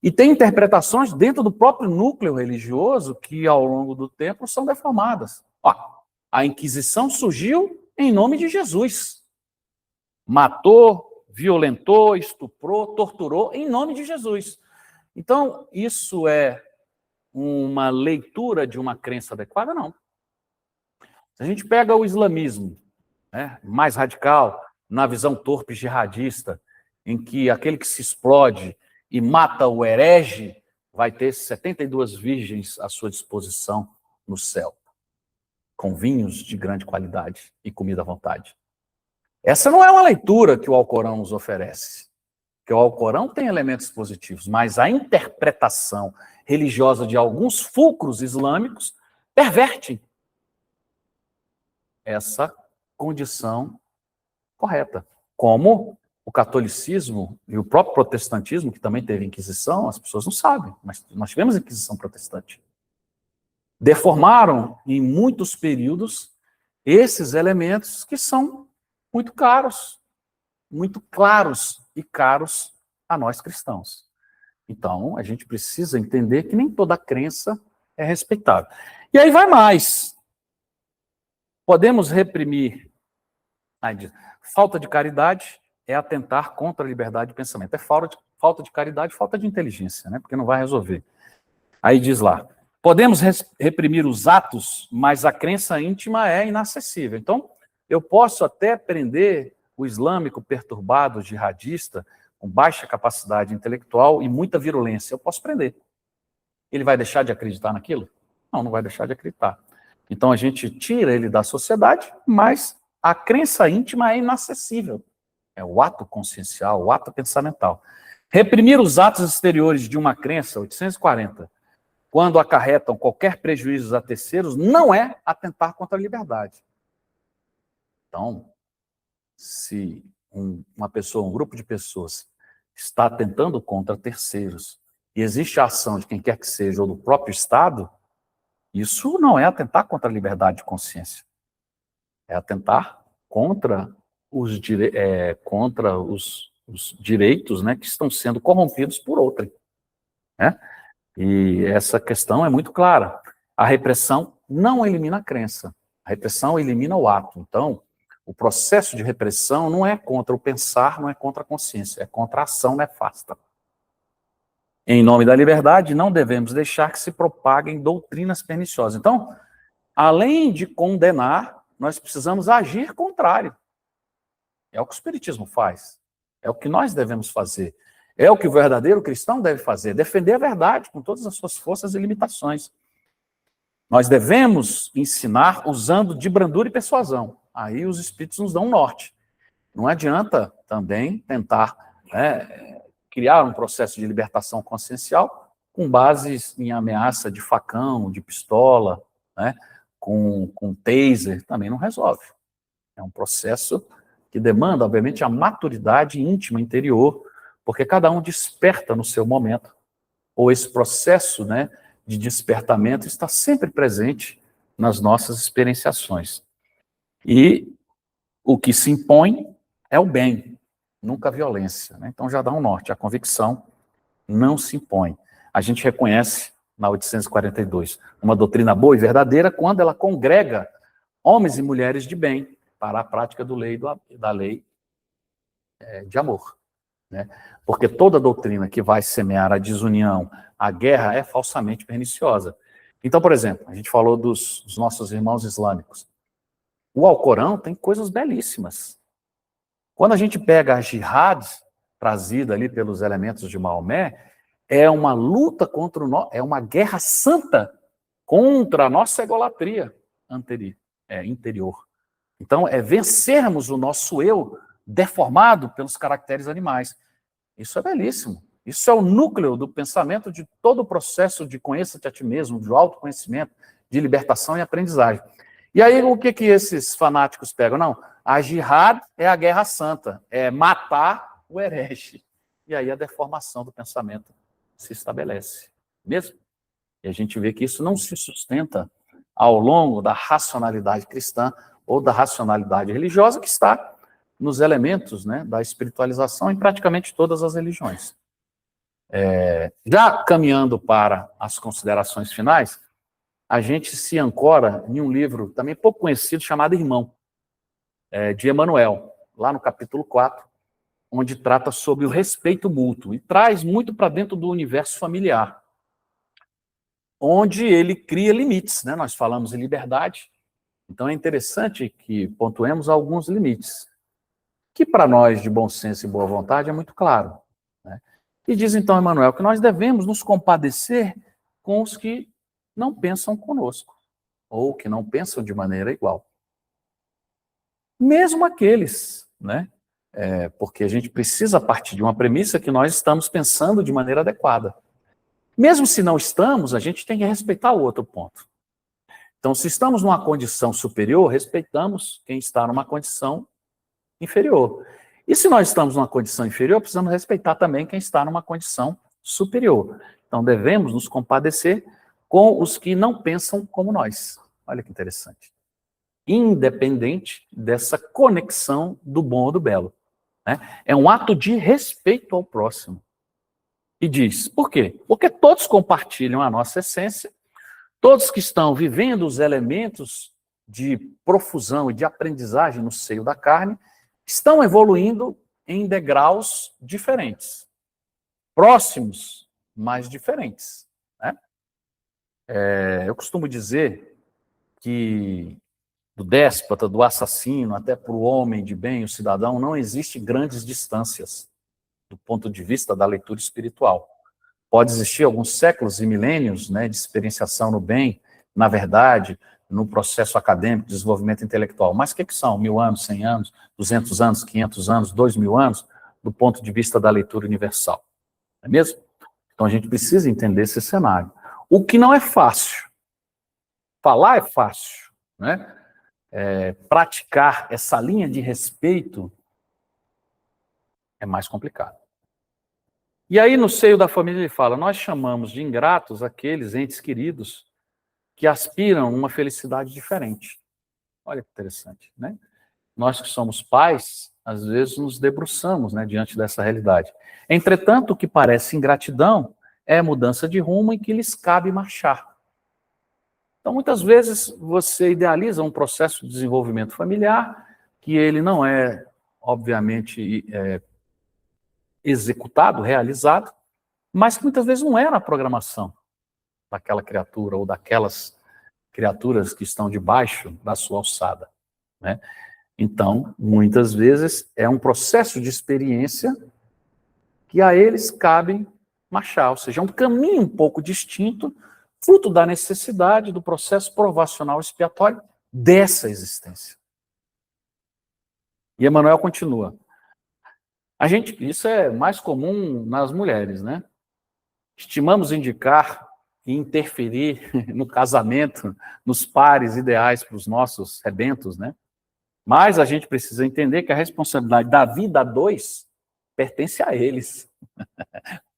E tem interpretações dentro do próprio núcleo religioso que, ao longo do tempo, são deformadas. A Inquisição surgiu em nome de Jesus. Matou, violentou, estuprou, torturou em nome de Jesus. Então, isso é uma leitura de uma crença adequada? Não. Se a gente pega o islamismo, né, mais radical, na visão torpe jihadista, em que aquele que se explode e mata o herege vai ter 72 virgens à sua disposição no céu, com vinhos de grande qualidade e comida à vontade. Essa não é uma leitura que o Alcorão nos oferece, porque o Alcorão tem elementos positivos, mas a interpretação religiosa de alguns fulcros islâmicos perverte essa condição correta. Como o catolicismo e o próprio protestantismo, que também teve Inquisição, as pessoas não sabem, mas nós tivemos Inquisição protestante. Deformaram, em muitos períodos, esses elementos que são muito caros, muito claros e caros a nós cristãos. Então, a gente precisa entender que nem toda crença é respeitável. E aí vai mais. Podemos reprimir. Falta de caridade é atentar contra a liberdade de pensamento. É falta de caridade, falta de inteligência, né? Porque não vai resolver. Aí diz lá, podemos reprimir os atos, mas a crença íntima é inacessível. Então, eu posso até prender o islâmico perturbado, jihadista, com baixa capacidade intelectual e muita virulência. Eu posso prender. Ele vai deixar de acreditar naquilo? Não vai deixar de acreditar. Então, a gente tira ele da sociedade, mas a crença íntima é inacessível. É o ato consciencial, o ato pensamental. Reprimir os atos exteriores de uma crença, 840, quando acarretam qualquer prejuízo a terceiros, não é atentar contra a liberdade. Então, se uma pessoa, um grupo de pessoas, está atentando contra terceiros, e existe a ação de quem quer que seja, ou do próprio Estado, isso não é atentar contra a liberdade de consciência. É atentar contra os direitos, né, que estão sendo corrompidos por outrem. Né? E essa questão é muito clara. A repressão não elimina a crença. A repressão elimina o ato. Então, o processo de repressão não é contra o pensar, não é contra a consciência, é contra a ação nefasta. Em nome da liberdade, não devemos deixar que se propaguem doutrinas perniciosas. Então, além de condenar, nós precisamos agir contrário. É o que o Espiritismo faz. É o que nós devemos fazer. É o que o verdadeiro cristão deve fazer. Defender a verdade com todas as suas forças e limitações. Nós devemos ensinar usando de brandura e persuasão. Aí os Espíritos nos dão um norte. Não adianta também tentar criar um processo de libertação consciencial com bases em ameaça de facão, de pistola, né? com taser, também não resolve. É um processo que demanda, obviamente, a maturidade íntima interior, porque cada um desperta no seu momento, ou esse processo, né, de despertamento está sempre presente nas nossas experienciações. E o que se impõe é o bem, nunca a violência. Né? Então já dá um norte, a convicção não se impõe. A gente reconhece, na 842, uma doutrina boa e verdadeira quando ela congrega homens e mulheres de bem para a prática da lei de amor. Né? Porque toda doutrina que vai semear a desunião, a guerra, é falsamente perniciosa. Então, por exemplo, a gente falou dos nossos irmãos islâmicos. O Alcorão tem coisas belíssimas. Quando a gente pega a jihad, trazida ali pelos elementos de Maomé, é uma luta contra é uma guerra santa contra a nossa egolatria interior. Então, é vencermos o nosso eu deformado pelos caracteres animais. Isso é belíssimo. Isso é o núcleo do pensamento de todo o processo de conheça-te a ti mesmo, de autoconhecimento, de libertação e aprendizagem. E aí, o que esses fanáticos pegam? Não, a jihad é a guerra santa, é matar o herege. E aí a deformação do pensamento se estabelece, mesmo? E a gente vê que isso não se sustenta ao longo da racionalidade cristã ou da racionalidade religiosa que está nos elementos, né, da espiritualização em praticamente todas as religiões. Já caminhando para as considerações finais, a gente se ancora em um livro também pouco conhecido chamado Irmão, de Emmanuel, lá no capítulo 4, onde trata sobre o respeito mútuo e traz muito para dentro do universo familiar, onde ele cria limites, né? Nós falamos em liberdade, então é interessante que pontuemos alguns limites, que para nós de bom senso e boa vontade é muito claro, né? E diz então Emmanuel que nós devemos nos compadecer com os que não pensam conosco, ou que não pensam de maneira igual. Mesmo aqueles, né? Porque a gente precisa partir de uma premissa que nós estamos pensando de maneira adequada. Mesmo se não estamos, a gente tem que respeitar o outro ponto. Então, se estamos numa condição superior, respeitamos quem está numa condição inferior. E se nós estamos numa condição inferior, precisamos respeitar também quem está numa condição superior. Então, devemos nos compadecer com os que não pensam como nós. Olha que interessante. Independente dessa conexão do bom ou do belo, né? É um ato de respeito ao próximo. E diz, por quê? Porque todos compartilham a nossa essência, todos que estão vivendo os elementos de profusão e de aprendizagem no seio da carne, estão evoluindo em degraus diferentes, próximos, mas diferentes, né? Eu costumo dizer que do déspota, do assassino, até para o homem de bem, o cidadão, não existe grandes distâncias do ponto de vista da leitura espiritual. Pode existir alguns séculos e milênios, né, de experienciação no bem, na verdade, no processo acadêmico, desenvolvimento intelectual. Mas o que são 1000 anos, 100 anos, 200 anos, 500 anos, 2000 anos, do ponto de vista da leitura universal? Não é mesmo? Então a gente precisa entender esse cenário. O que não é fácil. Falar é fácil, né? Praticar essa linha de respeito é mais complicado. E aí, no seio da família, ele fala, nós chamamos de ingratos aqueles entes queridos que aspiram a uma felicidade diferente. Olha que interessante, né? Nós que somos pais, às vezes nos debruçamos, né, diante dessa realidade. Entretanto, o que parece ingratidão é mudança de rumo em que lhes cabe marchar. Então, muitas vezes, você idealiza um processo de desenvolvimento familiar que ele não é, obviamente, executado, realizado, mas que muitas vezes não é na programação daquela criatura ou daquelas criaturas que estão debaixo da sua alçada, né? Então, muitas vezes, é um processo de experiência que a eles cabe marchar, ou seja, é um caminho um pouco distinto, fruto da necessidade do processo provacional expiatório dessa existência. E Emmanuel continua. Isso é mais comum nas mulheres, né? Estimamos indicar e interferir no casamento, nos pares ideais para os nossos rebentos, né? Mas a gente precisa entender que a responsabilidade da vida a dois pertence a eles.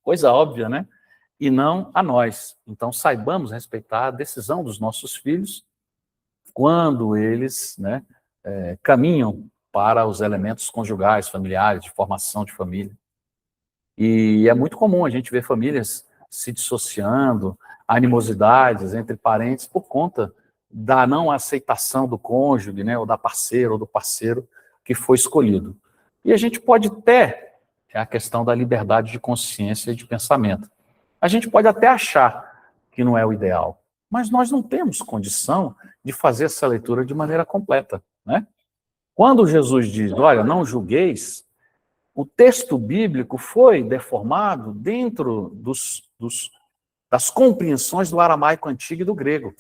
Coisa óbvia, né? E não a nós. Então, saibamos respeitar a decisão dos nossos filhos quando eles, né, caminham para os elementos conjugais, familiares, de formação de família. E é muito comum a gente ver famílias se dissociando, animosidades entre parentes por conta da não aceitação do cônjuge, né, ou da parceira ou do parceiro que foi escolhido. E a gente pode ter a questão da liberdade de consciência e de pensamento. A gente pode até achar que não é o ideal, mas nós não temos condição de fazer essa leitura de maneira completa, né? Quando Jesus diz, olha, não julgueis, o texto bíblico foi deformado dentro das compreensões do aramaico antigo e do grego.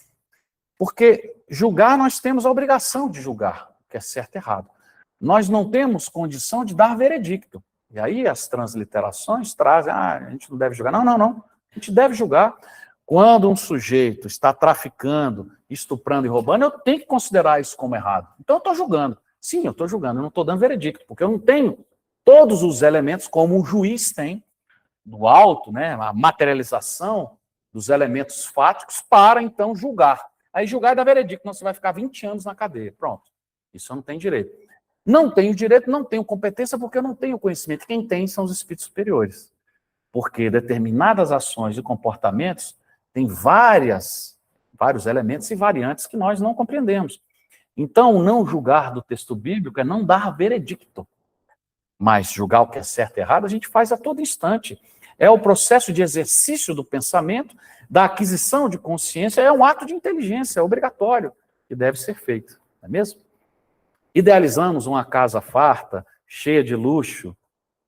Porque julgar, nós temos a obrigação de julgar, o que é certo e errado. Nós não temos condição de dar veredicto. E aí as transliterações trazem, a gente não deve julgar. Não, não, não. A gente deve julgar. Quando um sujeito está traficando, estuprando e roubando, eu tenho que considerar isso como errado. Então eu estou julgando. Sim, eu estou julgando, eu não estou dando veredicto, porque eu não tenho todos os elementos como um juiz tem, do alto, né, a materialização dos elementos fáticos, para então julgar. Aí julgar é dar veredicto, não, você vai ficar 20 anos na cadeia. Pronto. Isso eu não tenho direito. Não tenho direito, não tenho competência, porque eu não tenho conhecimento. Quem tem são os espíritos superiores. Porque determinadas ações e comportamentos têm vários elementos e variantes que nós não compreendemos. Então, não julgar do texto bíblico é não dar veredicto. Mas julgar o que é certo e errado, a gente faz a todo instante. É o processo de exercício do pensamento, da aquisição de consciência, é um ato de inteligência, é obrigatório, que deve ser feito, não é mesmo? Idealizamos uma casa farta, cheia de luxo,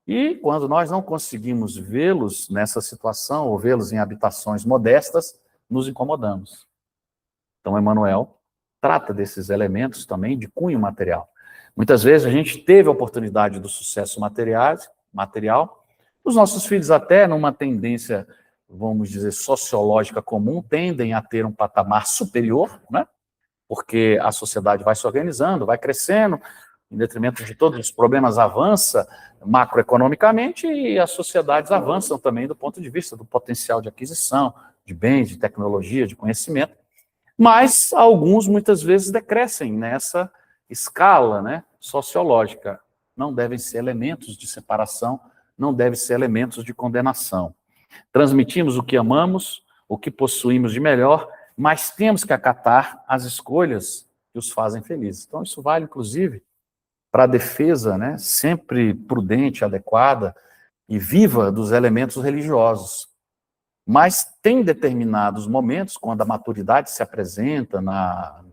e quando nós não conseguimos vê-los nessa situação, ou vê-los em habitações modestas, nos incomodamos. Então, Emmanuel trata desses elementos também de cunho material. Muitas vezes a gente teve a oportunidade do sucesso material, os nossos filhos até numa tendência, vamos dizer, sociológica comum, tendem a ter um patamar superior, né? Porque a sociedade vai se organizando, vai crescendo, em detrimento de todos os problemas, avança macroeconomicamente e as sociedades avançam também do ponto de vista do potencial de aquisição, de bens, de tecnologia, de conhecimento, mas alguns muitas vezes decrescem nessa escala, né, sociológica. Não devem ser elementos de separação, não devem ser elementos de condenação. Transmitimos o que amamos, o que possuímos de melhor, mas temos que acatar as escolhas que os fazem felizes. Então, isso vale, inclusive, para a defesa, né, sempre prudente, adequada e viva dos elementos religiosos. Mas tem determinados momentos, quando a maturidade se apresenta na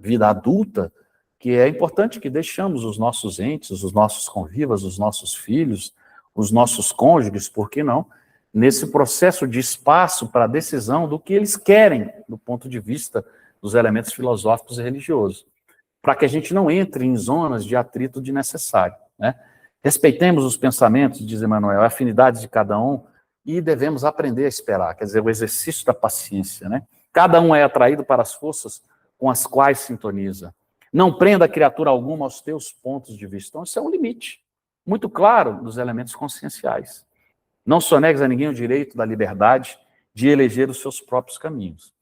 vida adulta, que é importante que deixamos os nossos entes, os nossos convivas, os nossos filhos, os nossos cônjuges, por que não, nesse processo de espaço para a decisão do que eles querem, do ponto de vista dos elementos filosóficos e religiosos, para que a gente não entre em zonas de atrito desnecessário, né? Respeitemos os pensamentos, diz Emmanuel, a afinidade de cada um, e devemos aprender a esperar, quer dizer, o exercício da paciência, né? Cada um é atraído para as forças com as quais sintoniza. Não prenda criatura alguma aos teus pontos de vista. Então, isso é um limite muito claro dos elementos conscienciais. Não sonegues a ninguém o direito da liberdade de eleger os seus próprios caminhos.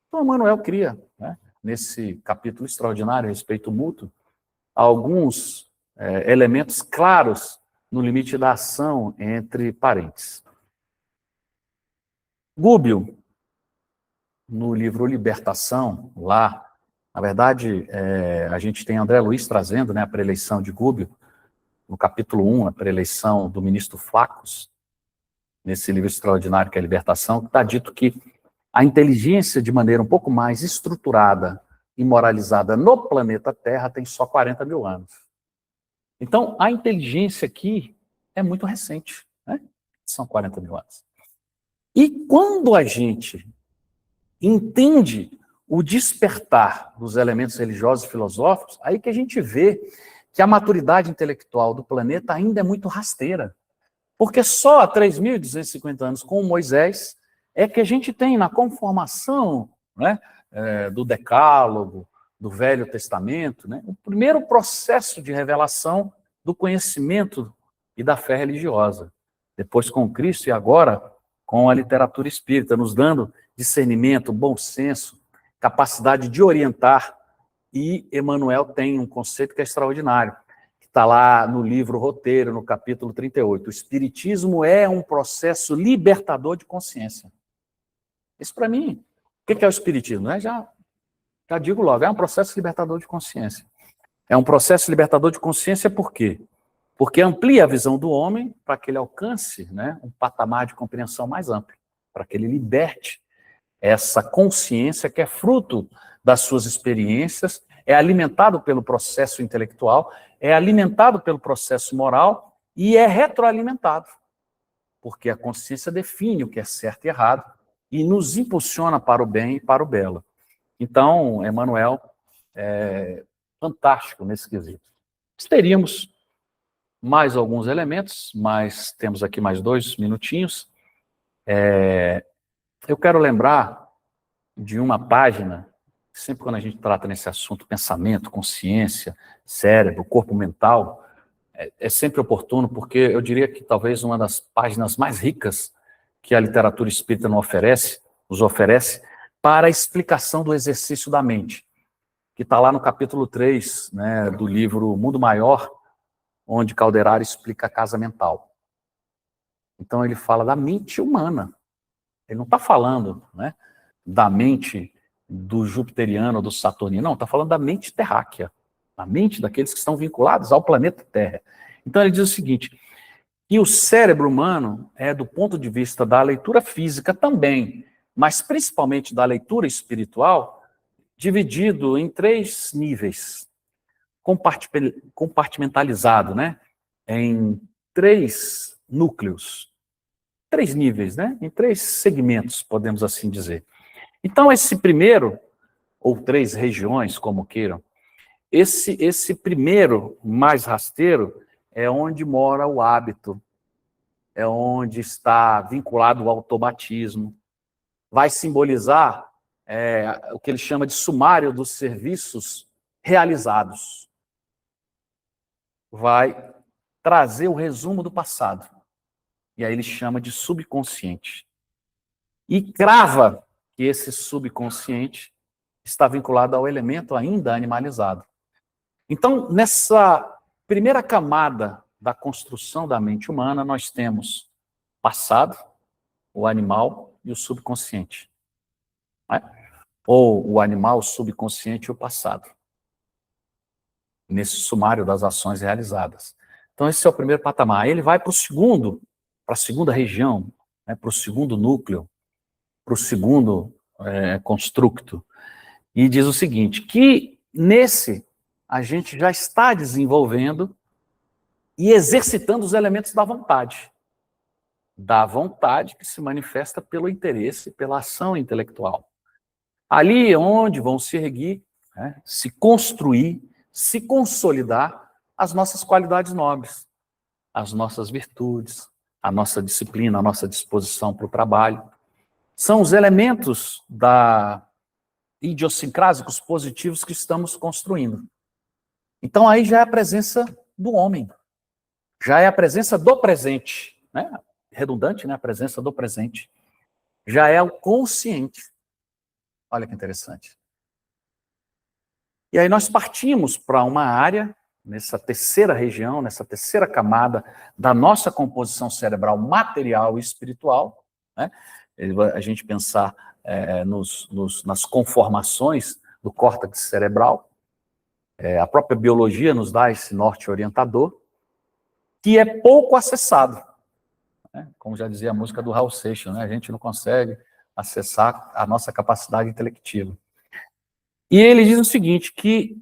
Então, Emmanuel cria, né, nesse capítulo extraordinário, respeito mútuo, alguns elementos claros no limite da ação entre parentes. Gúbio, no livro Libertação, lá, na verdade, a gente tem André Luiz trazendo, né, a preeleição de Gúbio, no capítulo 1, a preeleição do ministro Flaccus, nesse livro extraordinário que é a Libertação, está dito que a inteligência, de maneira um pouco mais estruturada e moralizada no planeta Terra, tem só 40 mil anos. Então, a inteligência aqui é muito recente, né? São 40 mil anos. E quando a gente entende o despertar dos elementos religiosos e filosóficos, aí que a gente vê que a maturidade intelectual do planeta ainda é muito rasteira. Porque só há 3.250 anos com Moisés é que a gente tem na conformação, né, do Decálogo, do Velho Testamento, né, o primeiro processo de revelação do conhecimento e da fé religiosa. Depois com Cristo e agora com a literatura espírita, nos dando discernimento, bom senso, capacidade de orientar. E Emmanuel tem um conceito que é extraordinário, que está lá no livro Roteiro, no capítulo 38. O Espiritismo é um processo libertador de consciência. Isso para mim, o que é o Espiritismo? Já digo logo, é um processo libertador de consciência. É um processo libertador de consciência por quê? Porque amplia a visão do homem para que ele alcance, né, um patamar de compreensão mais amplo, para que ele liberte essa consciência que é fruto das suas experiências, é alimentado pelo processo intelectual, é alimentado pelo processo moral e é retroalimentado, porque a consciência define o que é certo e errado e nos impulsiona para o bem e para o belo. Então, Emmanuel é fantástico nesse quesito. Teríamos mais alguns elementos, mas temos aqui mais 2 minutinhos. Eu quero lembrar de uma página, sempre quando a gente trata nesse assunto, pensamento, consciência, cérebro, corpo mental, é sempre oportuno, porque eu diria que talvez uma das páginas mais ricas que a literatura espírita nos oferece para a explicação do exercício da mente, que está lá no capítulo 3, né, do livro Mundo Maior, onde Calderaro explica a casa mental. Então ele fala da mente humana. Ele não está falando, né, da mente do jupiteriano ou do saturnino, não, está falando da mente terráquea, a mente daqueles que estão vinculados ao planeta Terra. Então ele diz o seguinte, que o cérebro humano é, do ponto de vista da leitura física também, mas principalmente da leitura espiritual, dividido em 3 níveis, compartimentalizado, né, em 3 núcleos, 3 níveis, né, em 3 segmentos, podemos assim dizer. Então esse primeiro, ou 3 regiões, como queiram, esse primeiro, mais rasteiro, é onde mora o hábito, é onde está vinculado o automatismo, vai simbolizar o que ele chama de sumário dos serviços realizados. Vai trazer o resumo do passado. E aí ele chama de subconsciente. E crava que esse subconsciente está vinculado ao elemento ainda animalizado. Então, nessa primeira camada da construção da mente humana, nós temos passado, o animal e o subconsciente. Né? Ou o animal, o subconsciente e o passado. Nesse sumário das ações realizadas. Então, esse é o primeiro patamar. Aí ele vai para o segundo, para a segunda região, né, para o segundo núcleo, para o segundo constructo. E diz o seguinte, que nesse a gente já está desenvolvendo e exercitando os elementos da vontade. Da vontade que se manifesta pelo interesse, pela ação intelectual. Ali é onde vão se erguer, né, se construir, se consolidar as nossas qualidades nobres, as nossas virtudes, a nossa disciplina, a nossa disposição para o trabalho. São os elementos idiosincrásicos positivos que estamos construindo. Então aí já é a presença do homem, já é a presença do presente, né? Redundante, né? A presença do presente. Já é o consciente. Olha que interessante. E aí nós partimos para uma área, nessa terceira região, nessa terceira camada da nossa composição cerebral material e espiritual, né? A gente pensar nas conformações do córtex cerebral, a própria biologia nos dá esse norte orientador, que é pouco acessado. Né? Como já dizia a música do Raul Seixas, né? A gente não consegue acessar a nossa capacidade intelectiva. E ele diz o seguinte, que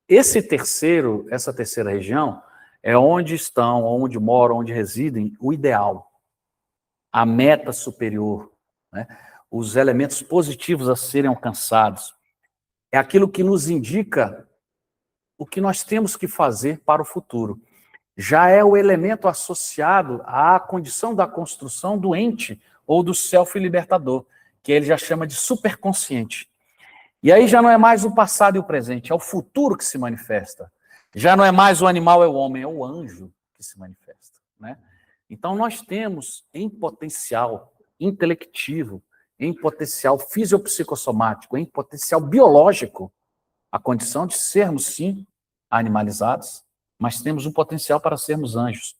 essa terceira região, é onde estão, onde moram, onde residem o ideal, a meta superior, né? Os elementos positivos a serem alcançados. É aquilo que nos indica o que nós temos que fazer para o futuro. Já é o elemento associado à condição da construção do ente ou do self libertador, que ele já chama de superconsciente. E aí já não é mais o passado e o presente, é o futuro que se manifesta. Já não é mais o animal, é o homem, é o anjo que se manifesta. Né? Então nós temos em potencial intelectivo, em potencial fisiopsicossomático, em potencial biológico, a condição de sermos, sim, animalizados, mas temos um potencial para sermos anjos.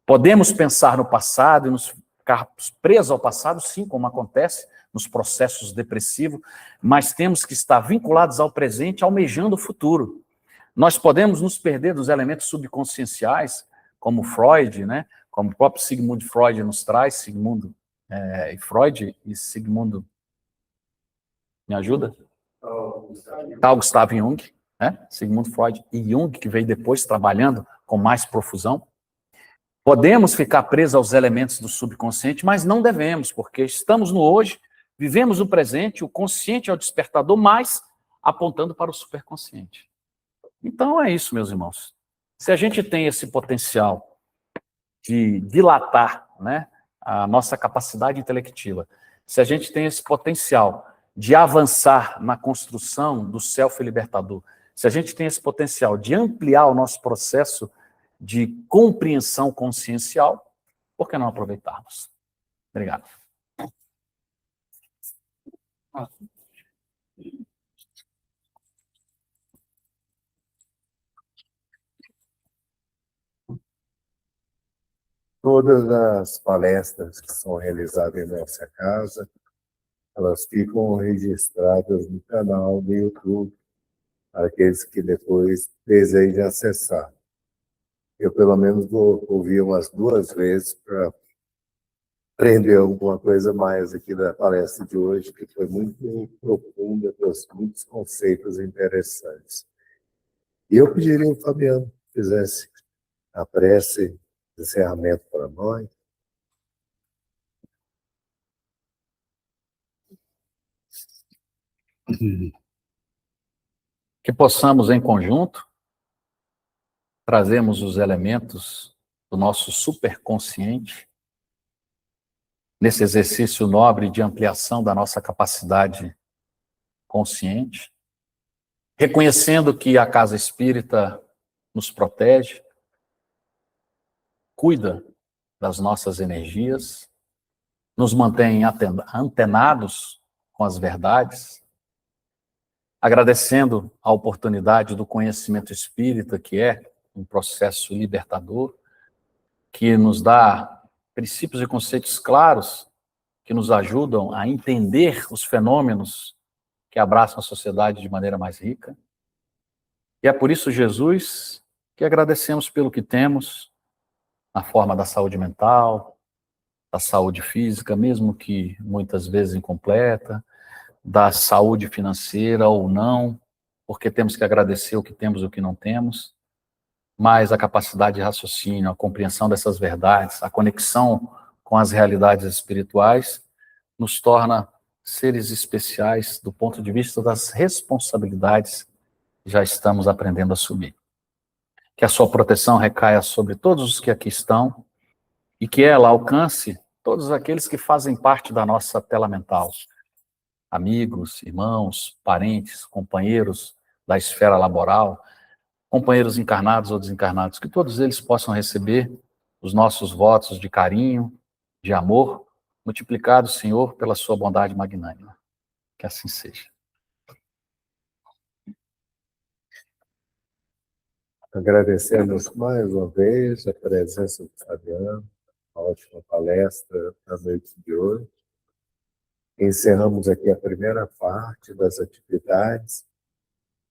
Podemos pensar no passado e nos ficar presos ao passado, sim, como acontece nos processos depressivos, mas temos que estar vinculados ao presente, almejando o futuro. Nós podemos nos perder dos elementos subconscienciais, como Freud, né? Como o próprio Sigmund Freud nos traz, Freud e Sigmund Me ajuda? Carl Gustav Jung, né? Sigmund Freud e Jung, que veio depois trabalhando com mais profusão. Podemos ficar presos aos elementos do subconsciente, mas não devemos, porque estamos no hoje, vivemos o presente, o consciente é o despertador, mas apontando para o superconsciente. Então é isso, meus irmãos. Se a gente tem esse potencial de dilatar, né, a nossa capacidade intelectiva, se a gente tem esse potencial de avançar na construção do self libertador, se a gente tem esse potencial de ampliar o nosso processo de compreensão consciencial, por que não aproveitarmos? Obrigado. Todas as palestras que são realizadas em nossa casa, elas ficam registradas no canal do YouTube, para aqueles que depois desejam acessar. Eu, pelo menos, vou ouvir umas 2 vezes para aprender alguma coisa mais aqui da palestra de hoje, que foi muito profunda, trouxe muitos conceitos interessantes. E eu pediria ao Fabiano que fizesse a prece de encerramento para nós. Que possamos, em conjunto, trazermos os elementos do nosso superconsciente nesse exercício nobre de ampliação da nossa capacidade consciente, reconhecendo que a casa espírita nos protege, cuida das nossas energias, nos mantém antenados com as verdades, agradecendo a oportunidade do conhecimento espírita, que é um processo libertador, que nos dá princípios e conceitos claros que nos ajudam a entender os fenômenos que abraçam a sociedade de maneira mais rica. E é por isso, Jesus, que agradecemos pelo que temos, na forma da saúde mental, da saúde física, mesmo que muitas vezes incompleta, da saúde financeira ou não, porque temos que agradecer o que temos e o que não temos, mas a capacidade de raciocínio, a compreensão dessas verdades, a conexão com as realidades espirituais, nos torna seres especiais do ponto de vista das responsabilidades que já estamos aprendendo a assumir. Que a sua proteção recaia sobre todos os que aqui estão e que ela alcance todos aqueles que fazem parte da nossa tela mental. Amigos, irmãos, parentes, companheiros da esfera laboral, companheiros encarnados ou desencarnados, que todos eles possam receber os nossos votos de carinho, de amor, multiplicados, Senhor, pela sua bondade magnânima. Que assim seja. Agradecemos mais uma vez a presença do Fabiano, a ótima palestra da noite de hoje. Encerramos aqui a primeira parte das atividades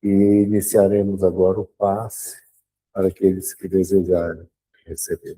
e iniciaremos agora o passe para aqueles que desejarem receber.